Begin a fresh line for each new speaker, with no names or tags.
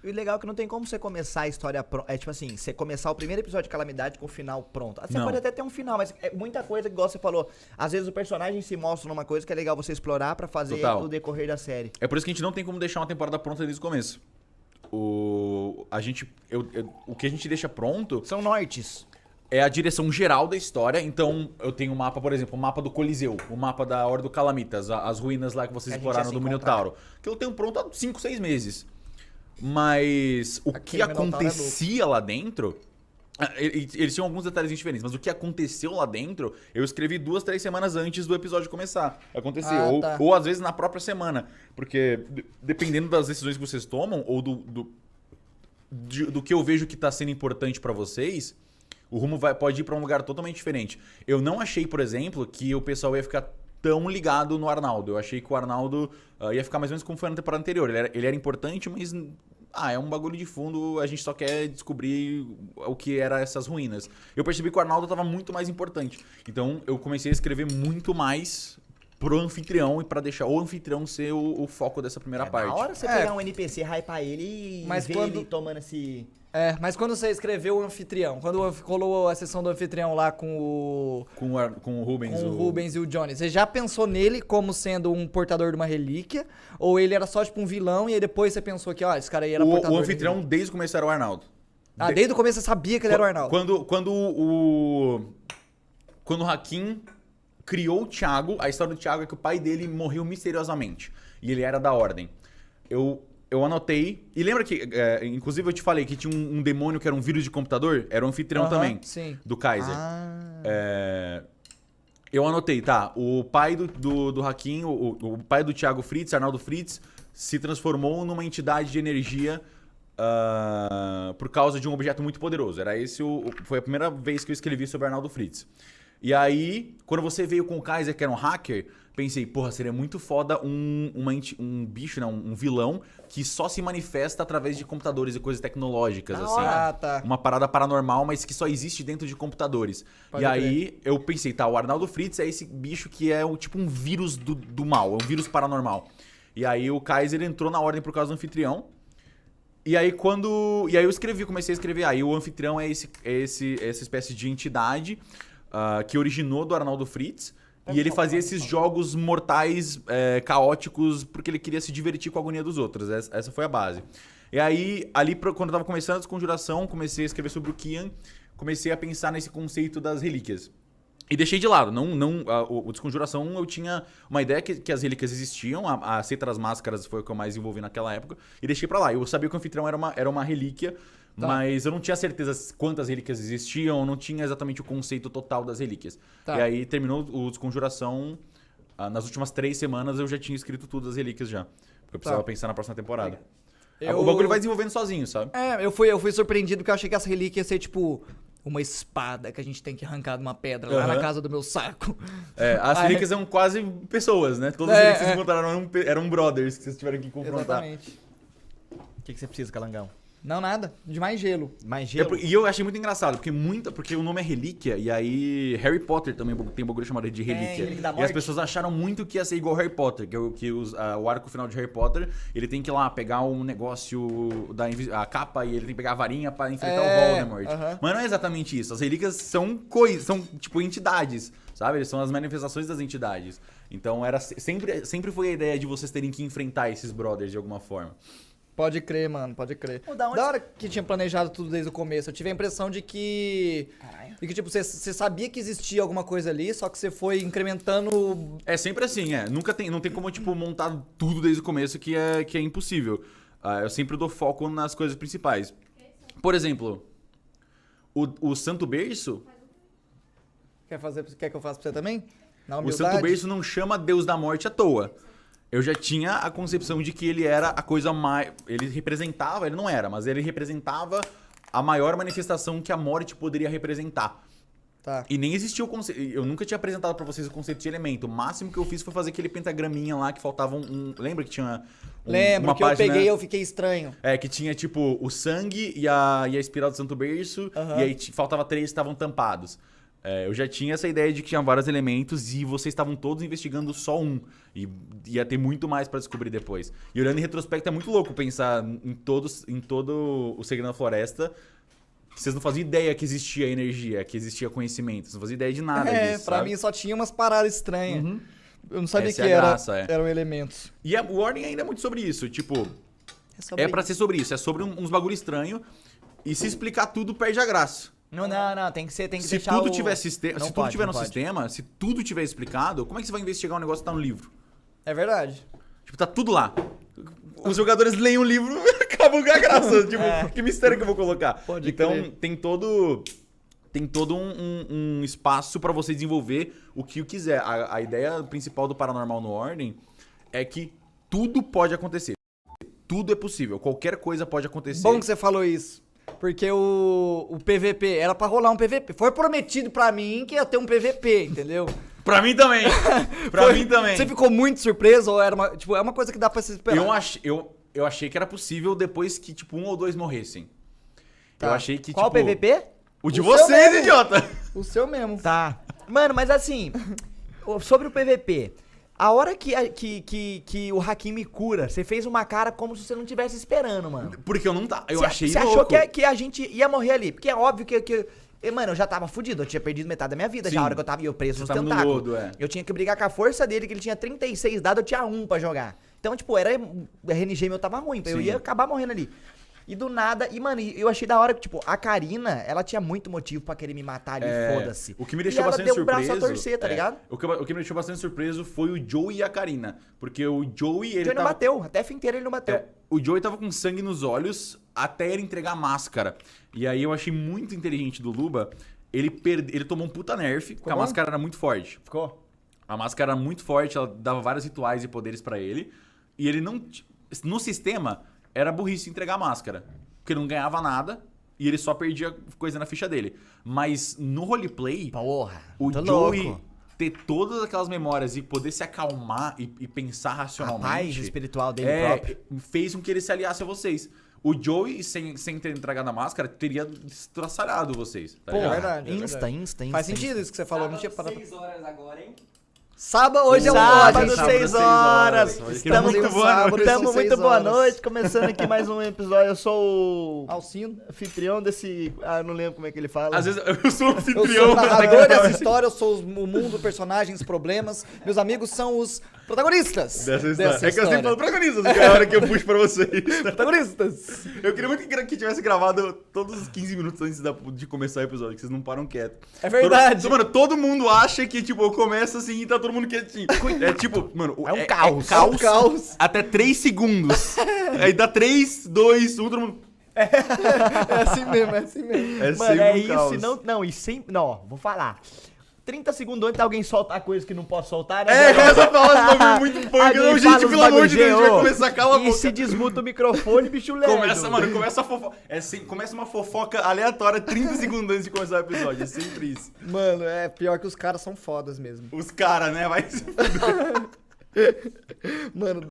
E o legal é que não tem como você começar a história pronta. É tipo assim, você começar o primeiro episódio de Calamidade com o final pronto. Você
Não.
pode até ter um final, mas é muita coisa, igual você falou. Às vezes o personagem se mostra numa coisa que é legal você explorar pra fazer
Total.
o decorrer da série.
É por isso que a gente não tem como deixar uma temporada pronta desde o começo. O que a gente deixa pronto
São nortes.
é a direção geral da história. Então, eu tenho um mapa, por exemplo, o mapa do Coliseu, o mapa da Hora do Calamitas, as ruínas lá que vocês
Que a gente
exploraram
ia se
do
encontrar.
Minotauro. Que eu tenho pronto há 5, 6 meses. Mas o
Aquele
que
Minotauro é
acontecia lá dentro... Eles tinham alguns detalhes diferentes, mas o que aconteceu lá dentro, eu escrevi 2, 3 semanas antes do episódio começar. Acontecer.
Ah, tá.
Ou às vezes na própria semana. Porque dependendo das decisões que vocês tomam, ou do que eu vejo que tá sendo importante pra vocês, o rumo pode ir pra um lugar totalmente diferente. Eu não achei, por exemplo, que o pessoal ia ficar tão ligado no Arnaldo. Eu achei que o Arnaldo ia ficar mais ou menos como foi na temporada anterior. Ele era importante, mas... é um bagulho de fundo, a gente só quer descobrir o que eram essas ruínas. Eu percebi que o Arnaldo tava muito mais importante. Então eu comecei a escrever muito mais pro anfitrião e pra deixar o anfitrião ser o foco dessa primeira parte.
Na hora você pegar um NPC, hypar ele e
Mas
ver
quando-
ele tomando esse...
Mas quando você escreveu o anfitrião, quando rolou a sessão do anfitrião lá com o
Com o Rubens.
Rubens e o Johnny, você já pensou nele como sendo um portador de uma relíquia? Ou ele era só tipo um vilão e aí depois você pensou que, esse cara aí era portador
O
de
anfitrião,
relíquia?
desde o começo, era o Arnaldo.
Desde o começo você sabia que ele era o Arnaldo.
Quando o Hakim criou o Thiago, a história do Thiago é que o pai dele morreu misteriosamente. E ele era da Ordem. Eu anotei. E lembra que, inclusive, eu te falei que tinha um demônio que era um vírus de computador? Era o anfitrião
Aham,
também.
sim.
Do Kaiser.
Ah,
Eu anotei, tá? O pai do Hakim, o pai do Thiago Fritz, Arnaldo Fritz, se transformou numa entidade de energia por causa de um objeto muito poderoso. Foi a primeira vez que eu escrevi sobre Arnaldo Fritz. E aí, quando você veio com o Kaiser, que era um hacker, pensei, porra, seria muito foda um bicho, não, um vilão que só se manifesta através de computadores e coisas tecnológicas,
Da
assim.
hora.
Tá.
Uma parada paranormal, mas que só existe dentro de computadores.
Pode
e aí eu pensei, tá, o Arnaldo Fritz é esse bicho que é tipo um vírus do mal, é um vírus paranormal. E aí o Kaiser entrou na ordem por causa do anfitrião. E aí eu comecei a escrever. Aí o anfitrião é essa espécie de entidade que originou do Arnaldo Fritz. E ele fazia esses jogos mortais, caóticos, porque ele queria se divertir com a agonia dos outros. Essa foi a base. E aí, quando eu tava começando a Desconjuração, comecei a escrever sobre o Kian, comecei a pensar nesse conceito das relíquias. E deixei de lado. O Desconjuração, eu tinha uma ideia que as relíquias existiam, a Seita das Máscaras foi o que eu mais envolvi naquela época, e deixei pra lá. Eu sabia que o anfitrião era uma relíquia, mas eu não tinha certeza quantas relíquias existiam, não tinha exatamente o conceito total das relíquias.
Tá.
E aí terminou o Desconjuração, nas últimas 3 semanas eu já tinha escrito tudo das relíquias já. Porque eu precisava pensar na próxima temporada. O bagulho vai desenvolvendo sozinho, sabe?
Eu fui surpreendido porque eu achei que essa relíquia ia ser tipo uma espada que a gente tem que arrancar de uma pedra lá na casa do meu saco.
As
Aí-
relíquias são quase pessoas, né? Todas as relíquias que vocês encontraram eram brothers que vocês tiveram que confrontar.
Exatamente.
o que você precisa, Calangão?
Não, nada. De mais gelo.
Mais gelo?
E eu achei muito engraçado, porque o nome é Relíquia, e aí Harry Potter também tem um bagulho chamado de Relíquia.
Relíquia da
E as
Morte.
pessoas acharam muito que ia ser igual Harry Potter, o arco final de Harry Potter, ele tem que ir lá pegar um negócio, a capa, e ele tem que pegar a varinha pra enfrentar o Voldemort. Mas não é exatamente isso. As relíquias são coisas, são tipo entidades, sabe? Eles são as manifestações das entidades. Então sempre foi a ideia de vocês terem que enfrentar esses brothers de alguma forma.
Pode crer, mano, pode crer.
Pô, da onde
Da hora que tinha planejado tudo desde o começo, eu tive a impressão de que...
Caralho.
De que, tipo, você sabia que existia alguma coisa ali, só que você foi incrementando...
É sempre assim, não tem como, tipo, montar tudo desde o começo que é impossível. Eu sempre dou foco nas coisas principais. Por exemplo, o Santo Berço,
Quer que eu faça pra você também? Na
o
humildade?
Santo Berço não chama Deus da Morte à toa. Eu já tinha a concepção de que ele era a coisa mais... Ele não era, mas ele representava a maior manifestação que a morte poderia representar.
Tá.
E nem existia o conceito. Eu nunca tinha apresentado pra vocês o conceito de elemento. O máximo que eu fiz foi fazer aquele pentagraminha lá que faltava Lembra que tinha
Lembro
uma
que
página...
eu peguei e eu fiquei estranho.
Que tinha tipo o sangue e a espiral do Santo Berço.
Aham.
E aí faltava 3 que estavam tampados. Eu já tinha essa ideia de que tinha vários elementos e vocês estavam todos investigando só um. E ia ter muito mais pra descobrir depois. E olhando em retrospecto é muito louco pensar em todo o Segredo da Floresta. Vocês não faziam ideia que existia energia, que existia conhecimento. Vocês não faziam ideia de nada disso,
pra
sabe?
mim só tinha umas paradas estranhas. Eu não sabia
Essa
que
é a graça,
eram elementos.
E o Ordem ainda é muito sobre isso. Tipo,
sobre
é pra ser sobre isso. É sobre uns bagulho estranho. E se explicar tudo, perde a graça.
Não, tem que
Se
deixar
tudo
o...
tiver sistema,
Não
se
pode,
tudo tiver
não
no
pode.
sistema, se tudo tiver explicado, como é que você vai investigar um negócio que tá no livro?
É verdade.
Tipo, tá tudo lá. Os jogadores leem o livro e acabam com a graça. Tipo, que mistério que eu vou colocar?
Pode
então,
crer.
tem todo um espaço pra você desenvolver o que quiser. A ideia principal do Paranormal no Ordem é que tudo pode acontecer. Tudo é possível. Qualquer coisa pode acontecer.
Bom que você falou isso. Porque o PVP, era pra rolar um PVP. Foi prometido pra mim que ia ter um PVP, entendeu?
Pra mim também. Pra mim também.
Você ficou muito surpreso ou era uma... Tipo, é uma coisa que dá pra se esperar.
Eu achei que era possível depois que, tipo, 1 ou 2 morressem.
Tá.
Eu achei que,
Qual
tipo...
PVP?
O de
O seu
vocês,
mesmo.
idiota!
O seu mesmo.
Tá. Mano, mas assim, sobre o PVP, a hora que o Hakim me cura, você fez uma cara como se você não estivesse esperando, mano.
Porque eu não tá. Eu
Cê-
achei
Você
louco.
achou que a gente ia morrer ali? Porque é óbvio mano, eu já tava fudido, eu tinha perdido metade da minha vida
Sim.
já, a hora que eu tava preso
Você
nos
tava no
tentáculos.
lodo, é.
Eu tinha que brigar com a força dele, que ele tinha 36 dados, eu tinha 1 pra jogar. Então, tipo, o RNG meu tava ruim, eu
Sim.
ia acabar morrendo ali. E do nada, mano, eu achei da hora que, tipo, a Karina, ela tinha muito motivo pra querer me matar ali, foda-se.
O que me deixou
e ela
bastante
deu
surpreso.
o braço a torcer, tá ligado?
O que me deixou bastante surpreso foi o Joey e a Karina. Porque o Joey, ele
Ele não
tava.
bateu, até a fim inteira ele não bateu.
O Joey tava com sangue nos olhos até ele entregar a máscara. E aí eu achei muito inteligente do Luba. Ele tomou um puta nerf, porque a
bom?
máscara era muito forte.
Ficou?
A máscara era muito forte, ela dava vários rituais e poderes pra ele. E ele não. No sistema, era burrice entregar a máscara. Porque ele não ganhava nada e ele só perdia coisa na ficha dele. Mas no roleplay,
Porra,
o
tô
Joey
louco.
ter todas aquelas memórias e poder se acalmar e pensar
A
racionalmente.
paz espiritual dele próprio.
Fez com que ele se aliasse a vocês. O Joey, sem ter entregado a máscara, teria estraçalhado vocês. Tá
Pô,
ligado?
é verdade.
Insta.
Faz sentido isso que você falou, não tinha
Sábado,
parado.
6 horas agora, hein?
Sábado, hoje é um
Sábado,
ódio.
6 horas.
Estamos
Muito
em
boa
sábado,
noite.
são
Estamos
6
muito boa
horas.
noite. Começando aqui mais um episódio. Eu sou o
Alcino.
anfitrião desse... Ah, eu não lembro como é que ele fala.
Às vezes eu sou o
Eu
anfitrião.
sou o narrador dessa história, eu sou o mundo, personagens, problemas. Meus amigos são os protagonistas
Dessa história.
dessa
É que eu sempre
história.
falo protagonistas, porque é a hora que eu puxo pra vocês.
Protagonistas.
Eu queria muito que tivesse gravado todos os 15 minutos antes de começar o episódio, que vocês não param quieto.
É verdade.
Mano, todo mundo acha que, tipo, eu começo assim e tá todo mundo quietinho. É tipo, mano...
É um caos.
É um caos.
Até 3 segundos. Aí dá 3, 2, 1, todo mundo...
É assim mesmo, é assim mesmo.
É
Mano,
sempre
é
um
isso
caos.
e não... Não, e sempre... Não, ó, vou falar. 30 segundos antes alguém soltar coisa que não pode soltar, né?
É, começa a falar uns bagulho muito punk.
Alguém
Não,
fala
gente,
uns
pelo amor de Deus, a gente vai
bagulho,
começar, cala a
E
boca.
se desmuta o microfone, bicho lerdo.
Começa a fofoca. Começa uma fofoca aleatória 30 segundos antes de começar o episódio. É sempre isso.
Mano, é pior que os caras são fodas mesmo.
Os caras, né? Vai se
Mano,